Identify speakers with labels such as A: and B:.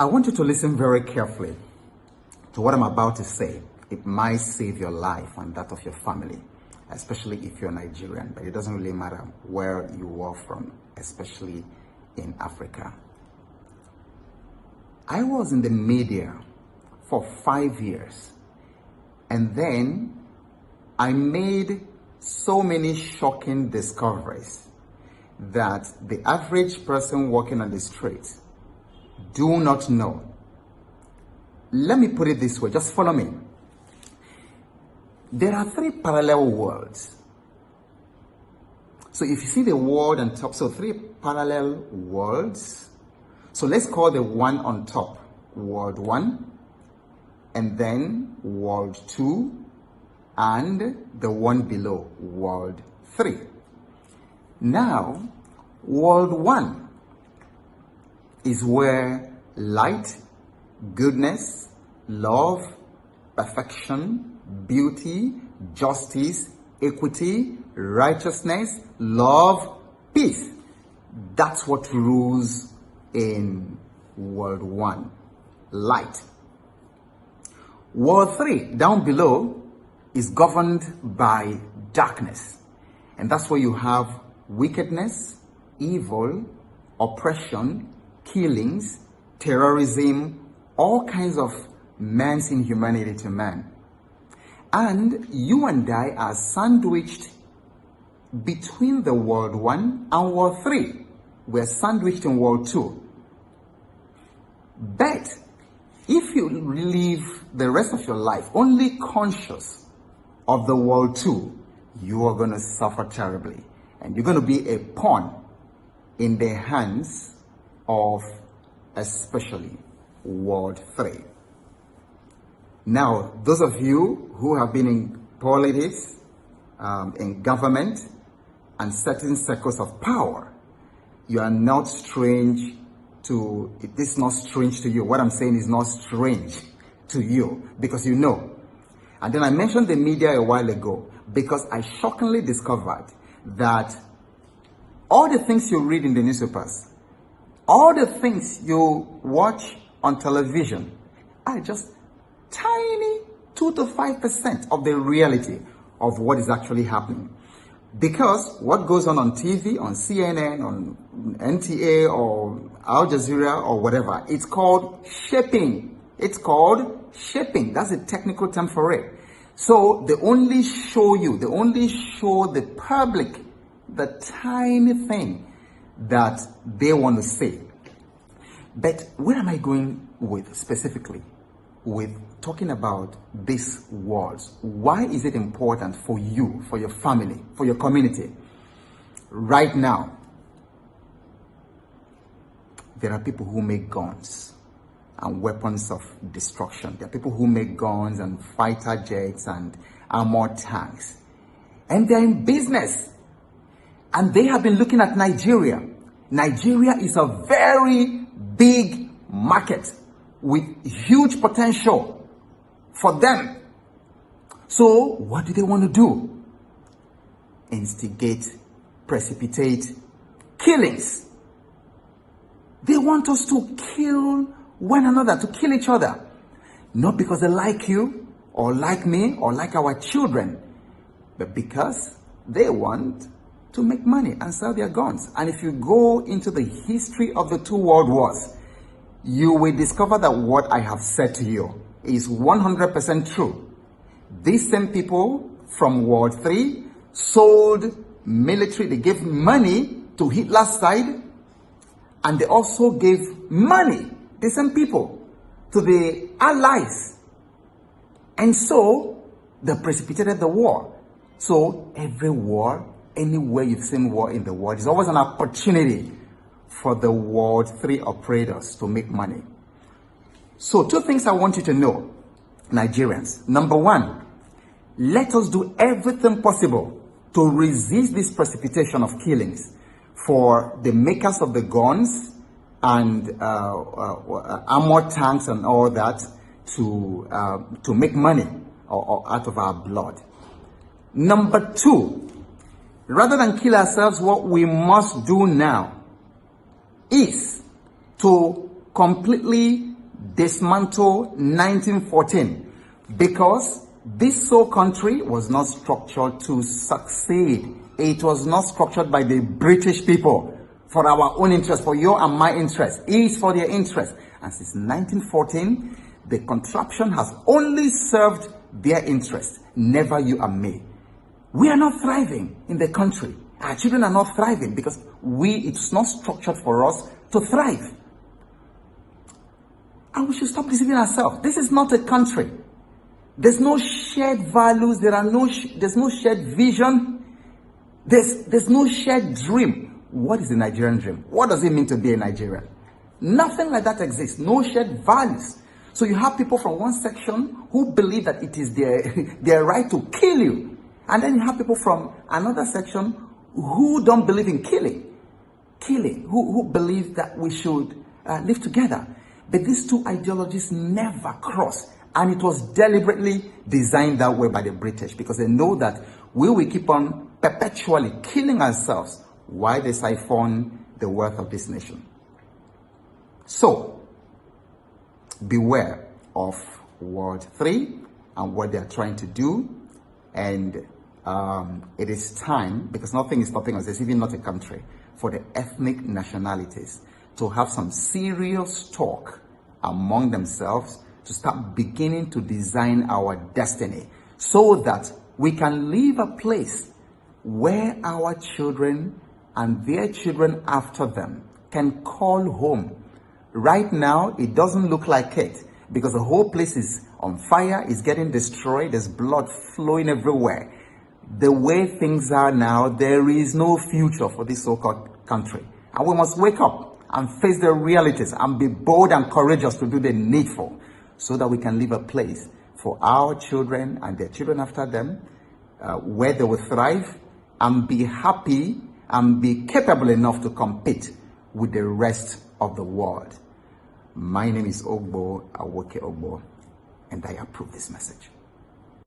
A: I want you to listen very carefully to what I'm about to say. It might save your life and that of your family, especially if you're Nigerian, but it doesn't really matter where you are from, especially in Africa. I was in the media for 5 years, and then I made so many shocking discoveries that the average person walking on the street do not know. Let me put it this way, just follow me. There are 3 parallel worlds. So if you see the world on top, so 3 parallel worlds. So let's call the one on top world 1, and then world 2, and the one below world 3. Now, world 1 is where light, goodness, love, perfection, beauty, justice, equity, righteousness, love, peace. That's what rules in world 1, light. World 3, down below, is governed by darkness. And that's where you have wickedness, evil, oppression, killings, terrorism, all kinds of man's inhumanity to man. And you and I are sandwiched between the world 1 and world 3. We're sandwiched in world 2. But if you live the rest of your life only conscious of the world 2, you are going to suffer terribly. And you're going to be a pawn in the hands of especially world 3. Now, those of you who have been in politics, in government, and certain circles of power, you are not strange to, this is not strange to you. What I'm saying is not strange to you, because you know. And then I mentioned the media a while ago, because I shockingly discovered that all the things you read in the newspapers, all the things you watch on television are just tiny 2 to 5% of the reality of what is actually happening. Because what goes on TV, on CNN, on NTA, or Al Jazeera, or whatever, it's called shaping. It's called shaping. That's a technical term for it. So they only show the public the tiny thing that they want to say. But where am I going with specifically? With talking about these words. Why is it important for you, for your family, for your community? Right now, there are people who make guns and weapons of destruction. There are people who make guns and fighter jets and armored tanks. And they're in business. And they have been looking at Nigeria. Nigeria is a very big market with huge potential for them. So what do they want to do? Instigate, precipitate killings. They want us to kill one another, to kill each other. Not because they like you or like me or like our children, but because they want to make money and sell their guns. And if you go into the history of the 2 world wars, you will discover that what I have said to you is 100% true. These same people from World 3 sold military, they gave money to Hitler's side, and they also gave money, the same people, to the Allies. And so they precipitated the war. So every war, anywhere you've seen war in the world, is always an opportunity for the World 3 operators to make money. So 2 things I want you to know, Nigerians. Number 1, let us do everything possible to resist this precipitation of killings for the makers of the guns and armored tanks and all that to make money or out of our blood. Number 2, rather than kill ourselves, what we must do now is to completely dismantle 1914 because this sole country was not structured to succeed. It was not structured by the British people for our own interest, for your and my interest. It is for their interest. And since 1914, the contraption has only served their interest, never you and me. We are not thriving in the country. Our children are not thriving because it's not structured for us to thrive. And we should stop deceiving ourselves. This is not a country. There's no shared values. There's no shared vision. There's no shared dream. What is the Nigerian dream? What does it mean to be a Nigerian? Nothing like that exists. No shared values. So you have people from one section who believe that it is their right to kill you. And then you have people from another section who don't believe in killing, who believe that we should live together. But these two ideologies never cross. And it was deliberately designed that way by the British because they know that we will keep on perpetually killing ourselves while they siphon the wealth of this nation. So, beware of World 3 and what they are trying to do. And it is time, because nothing is stopping us, it's even not a country, for the ethnic nationalities to have some serious talk among themselves to start beginning to design our destiny so that we can leave a place where our children and their children after them can call home. Right now, it doesn't look like it because the whole place is on fire, it's getting destroyed, there's blood flowing everywhere. The way things are now, there is no future for this so-called country. And we must wake up and face the realities and be bold and courageous to do the needful so that we can leave a place for our children and their children after them where they will thrive and be happy and be capable enough to compete with the rest of the world. My name is Ogbo, Awoke Ogbo, and I approve this message.